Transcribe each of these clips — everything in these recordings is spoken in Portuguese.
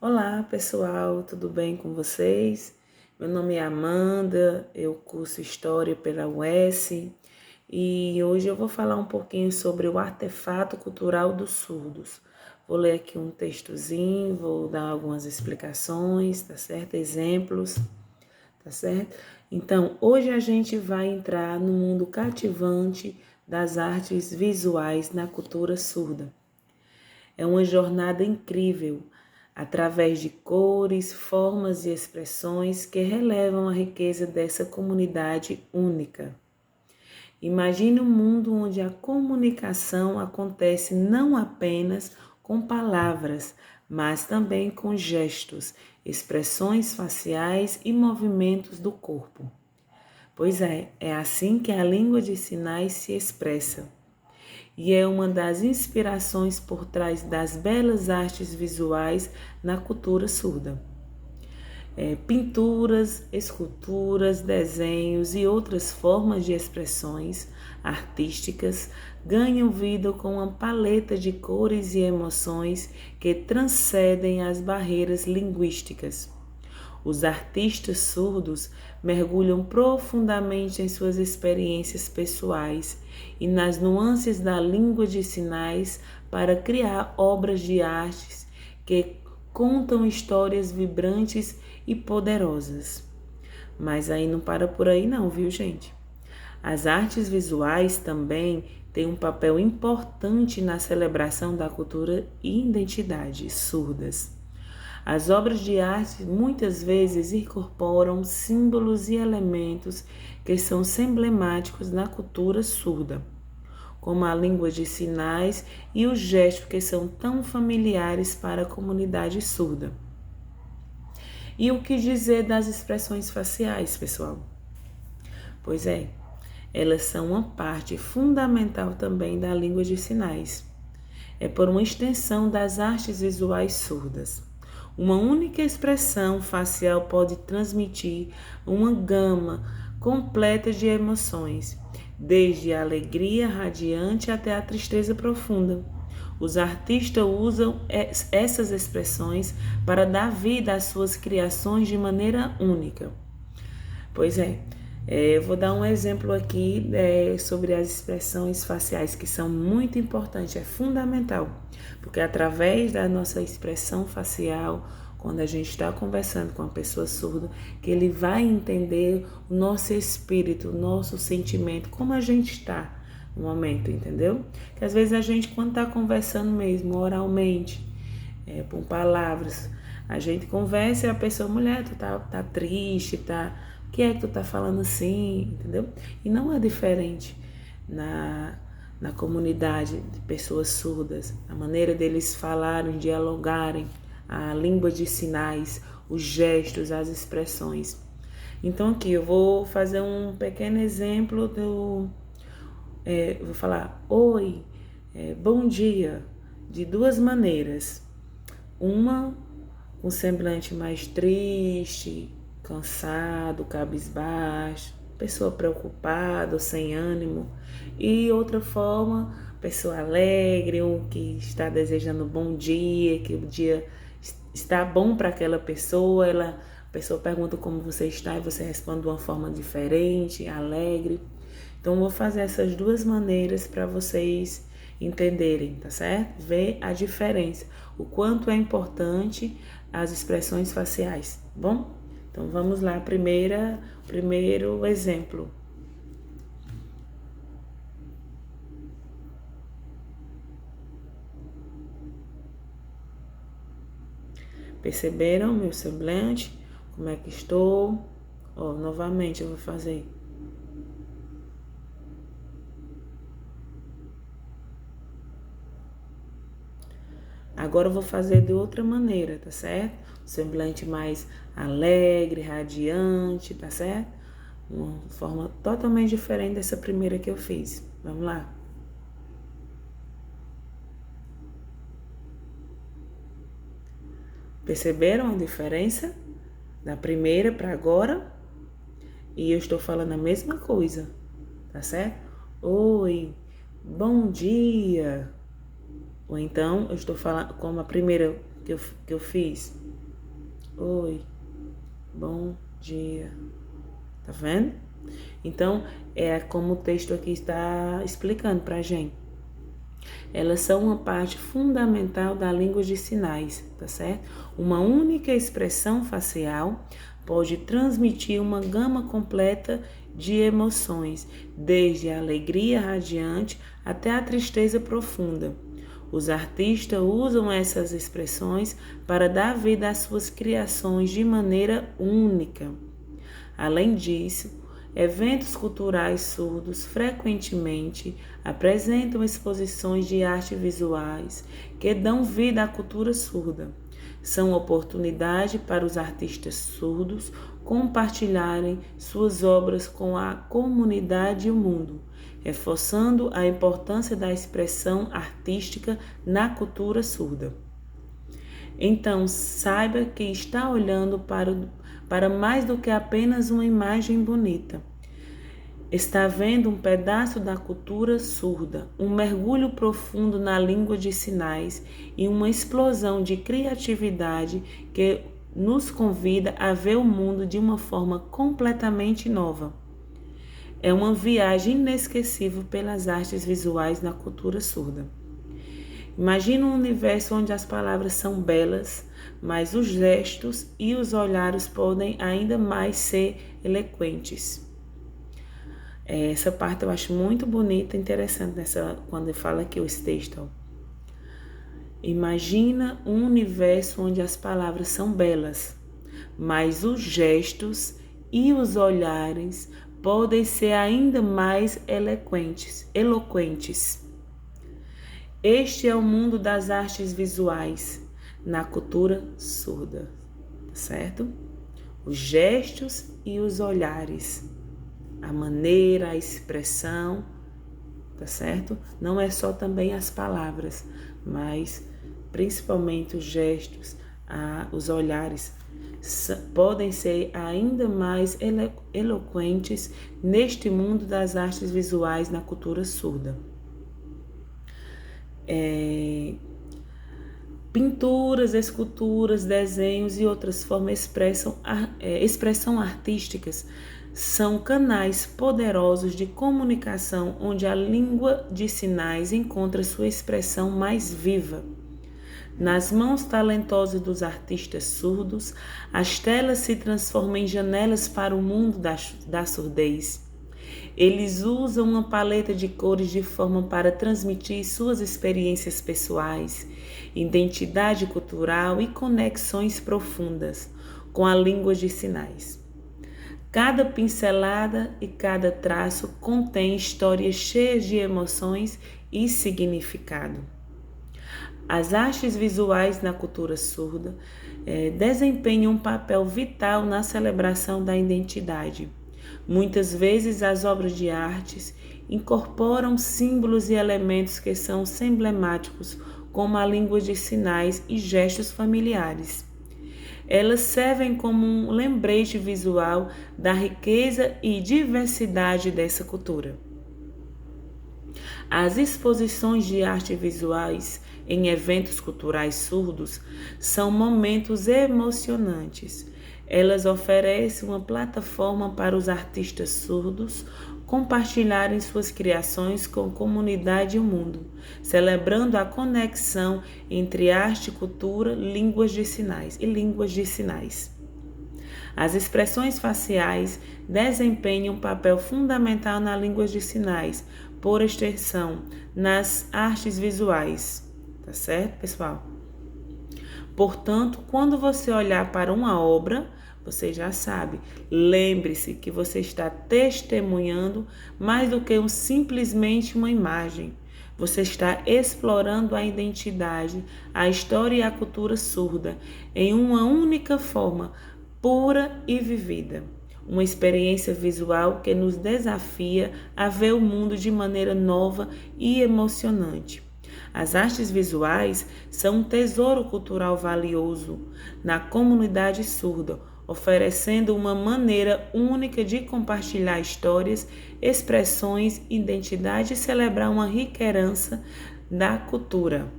Olá, pessoal, tudo bem com vocês? Meu nome é Amanda, eu curso História pela UES e hoje eu vou falar um pouquinho sobre o artefato cultural dos surdos. Vou ler aqui um textozinho, vou dar algumas explicações, tá certo? Exemplos, tá certo? Então, hoje a gente vai entrar no mundo cativante das artes visuais na cultura surda. É uma jornada incrível, através de cores, formas e expressões que relevam a riqueza dessa comunidade única. Imagine um mundo onde a comunicação acontece não apenas com palavras, mas também com gestos, expressões faciais e movimentos do corpo. Pois é assim que a língua de sinais se expressa e é uma das inspirações por trás das belas artes visuais na cultura surda. Pinturas, esculturas, desenhos e outras formas de expressões artísticas ganham vida com uma paleta de cores e emoções que transcendem as barreiras linguísticas. Os artistas surdos mergulham profundamente em suas experiências pessoais e nas nuances da língua de sinais para criar obras de artes que contam histórias vibrantes e poderosas. Mas aí não para por aí não, viu, gente? As artes visuais também têm um papel importante na celebração da cultura e identidade surdas. As obras de arte muitas vezes incorporam símbolos e elementos que são emblemáticos na cultura surda, como a língua de sinais e os gestos que são tão familiares para a comunidade surda. E o que dizer das expressões faciais, pessoal? Pois é, elas são uma parte fundamental também da língua de sinais. É por uma extensão das artes visuais surdas. Uma única expressão facial pode transmitir uma gama completa de emoções, desde a alegria radiante até a tristeza profunda. Os artistas usam essas expressões para dar vida às suas criações de maneira única. Pois eu vou dar um exemplo aqui sobre as expressões faciais que são muito importantes, é fundamental, porque através da nossa expressão facial, quando a gente está conversando com uma pessoa surda, que ele vai entender o nosso espírito, o nosso sentimento, como a gente está no momento, entendeu? Que às vezes a gente, quando está conversando mesmo, oralmente, com palavras, a gente conversa e a pessoa, mulher, tu tá triste, o que é que tu tá falando assim, entendeu? E não é diferente na comunidade de pessoas surdas, a maneira deles falarem, dialogarem, a língua de sinais, os gestos, as expressões. Então aqui eu vou fazer um pequeno exemplo vou falar oi, bom dia, de duas maneiras. Uma com semblante mais triste, cansado, cabisbaixo, pessoa preocupada ou sem ânimo. E outra forma, pessoa alegre, ou que está desejando um bom dia, que o dia está bom para aquela pessoa. A pessoa pergunta como você está e você responde de uma forma diferente, alegre. Então, vou fazer essas duas maneiras para vocês entenderem, tá certo? Ver a diferença, o quanto é importante as expressões faciais, tá bom? Então, vamos lá, primeiro exemplo. Perceberam meu semblante? Como é que estou? Ó, novamente eu vou fazer. Agora eu vou fazer de outra maneira, tá certo? Um semblante mais alegre, radiante, tá certo? Uma forma totalmente diferente dessa primeira que eu fiz. Vamos lá? Perceberam a diferença da primeira para agora? E eu estou falando a mesma coisa, tá certo? Oi, bom dia. Ou então eu estou falando como a primeira que eu fiz. Oi, bom dia. Tá vendo? Então, é como o texto aqui está explicando pra gente. Elas são uma parte fundamental da língua de sinais, tá certo? Uma única expressão facial pode transmitir uma gama completa de emoções, desde a alegria radiante até a tristeza profunda. Os artistas usam essas expressões para dar vida às suas criações de maneira única. Além disso, eventos culturais surdos frequentemente apresentam exposições de arte visuais que dão vida à cultura surda. São oportunidade para os artistas surdos compartilharem suas obras com a comunidade e o mundo, reforçando a importância da expressão artística na cultura surda. Então, saiba que está olhando para mais do que apenas uma imagem bonita. Está vendo um pedaço da cultura surda, um mergulho profundo na língua de sinais e uma explosão de criatividade que nos convida a ver o mundo de uma forma completamente nova. É uma viagem inesquecível pelas artes visuais na cultura surda. Imagina um universo onde as palavras são belas, mas os gestos e os olhares podem ainda mais ser eloquentes. Essa parte eu acho muito bonita e interessante quando fala aqui o texto. Imagina um universo onde as palavras são belas, mas os gestos e os olhares podem ser ainda mais eloquentes. Este é o mundo das artes visuais na cultura surda, certo? Os gestos e os olhares, a maneira, a expressão, tá certo? Não é só também as palavras, mas principalmente os gestos, os olhares podem ser ainda mais eloquentes neste mundo das artes visuais na cultura surda. Pinturas, esculturas, desenhos e outras formas expressão artísticas são canais poderosos de comunicação onde a língua de sinais encontra sua expressão mais viva. Nas mãos talentosas dos artistas surdos, as telas se transformam em janelas para o mundo da surdez. Eles usam uma paleta de cores de forma para transmitir suas experiências pessoais, identidade cultural e conexões profundas com a língua de sinais. Cada pincelada e cada traço contém histórias cheias de emoções e significado. As artes visuais na cultura surda desempenham um papel vital na celebração da identidade. Muitas vezes as obras de artes incorporam símbolos e elementos que são emblemáticos, como a língua de sinais e gestos familiares. Elas servem como um lembrete visual da riqueza e diversidade dessa cultura. As exposições de arte visuais em eventos culturais surdos são momentos emocionantes. Elas oferecem uma plataforma para os artistas surdos compartilharem suas criações com a comunidade e o mundo, celebrando a conexão entre arte, cultura, línguas de sinais. As expressões faciais desempenham um papel fundamental na língua de sinais, por extensão, nas artes visuais. Tá certo, pessoal? Portanto, quando você olhar para uma obra, você já sabe, lembre-se que você está testemunhando mais do que simplesmente uma imagem. Você está explorando a identidade, a história e a cultura surda em uma única forma, pura e vivida. Uma experiência visual que nos desafia a ver o mundo de maneira nova e emocionante. As artes visuais são um tesouro cultural valioso na comunidade surda, oferecendo uma maneira única de compartilhar histórias, expressões, identidade e celebrar uma rica herança da cultura.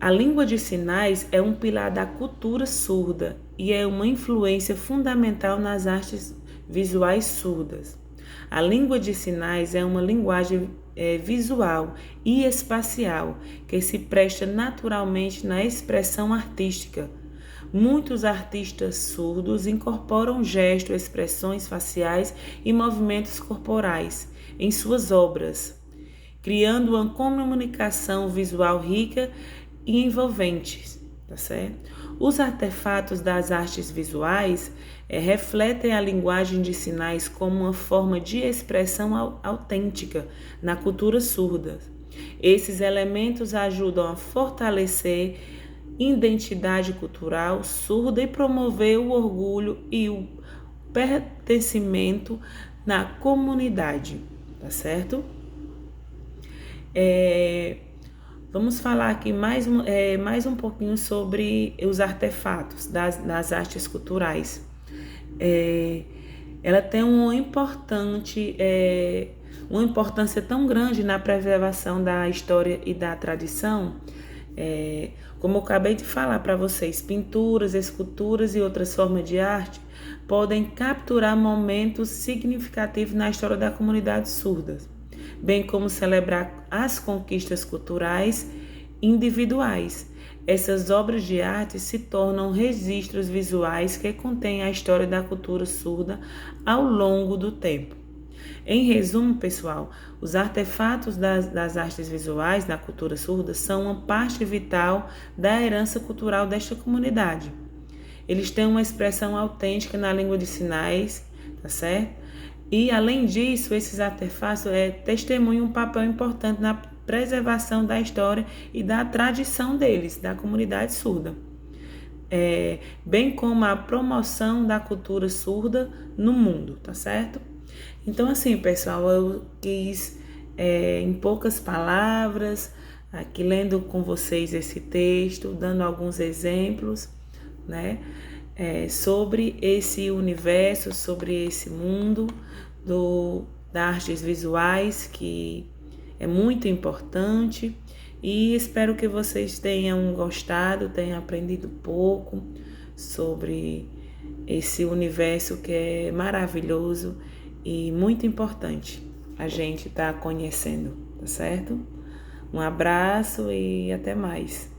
A língua de sinais é um pilar da cultura surda e é uma influência fundamental nas artes visuais surdas. A língua de sinais é uma linguagem visual e espacial que se presta naturalmente na expressão artística. Muitos artistas surdos incorporam gestos, expressões faciais e movimentos corporais em suas obras, criando uma comunicação visual rica e envolvente, tá certo? Os artefatos das artes visuais refletem a linguagem de sinais como uma forma de expressão autêntica na cultura surda. Esses elementos ajudam a fortalecer identidade cultural surda e promover o orgulho e o pertencimento na comunidade, tá certo? Vamos falar aqui mais um pouquinho sobre os artefatos das artes culturais. Ela tem uma importância tão grande na preservação da história e da tradição. Como eu acabei de falar para vocês, pinturas, esculturas e outras formas de arte podem capturar momentos significativos na história da comunidade surda, bem como celebrar as conquistas culturais individuais. Essas obras de arte se tornam registros visuais que contêm a história da cultura surda ao longo do tempo. Em resumo, pessoal, os artefatos das artes visuais na cultura surda são uma parte vital da herança cultural desta comunidade. Eles têm uma expressão autêntica na língua de sinais, tá certo? E, além disso, esses artefatos testemunham um papel importante na preservação da história e da tradição deles, da comunidade surda, bem como a promoção da cultura surda no mundo, tá certo? Então, assim, pessoal, eu quis, em poucas palavras, aqui lendo com vocês esse texto, dando alguns exemplos, né, sobre esse universo, sobre esse mundo das artes visuais, que é muito importante, e espero que vocês tenham gostado, tenham aprendido um pouco sobre esse universo que é maravilhoso e muito importante a gente estar conhecendo, tá certo? Um abraço e até mais.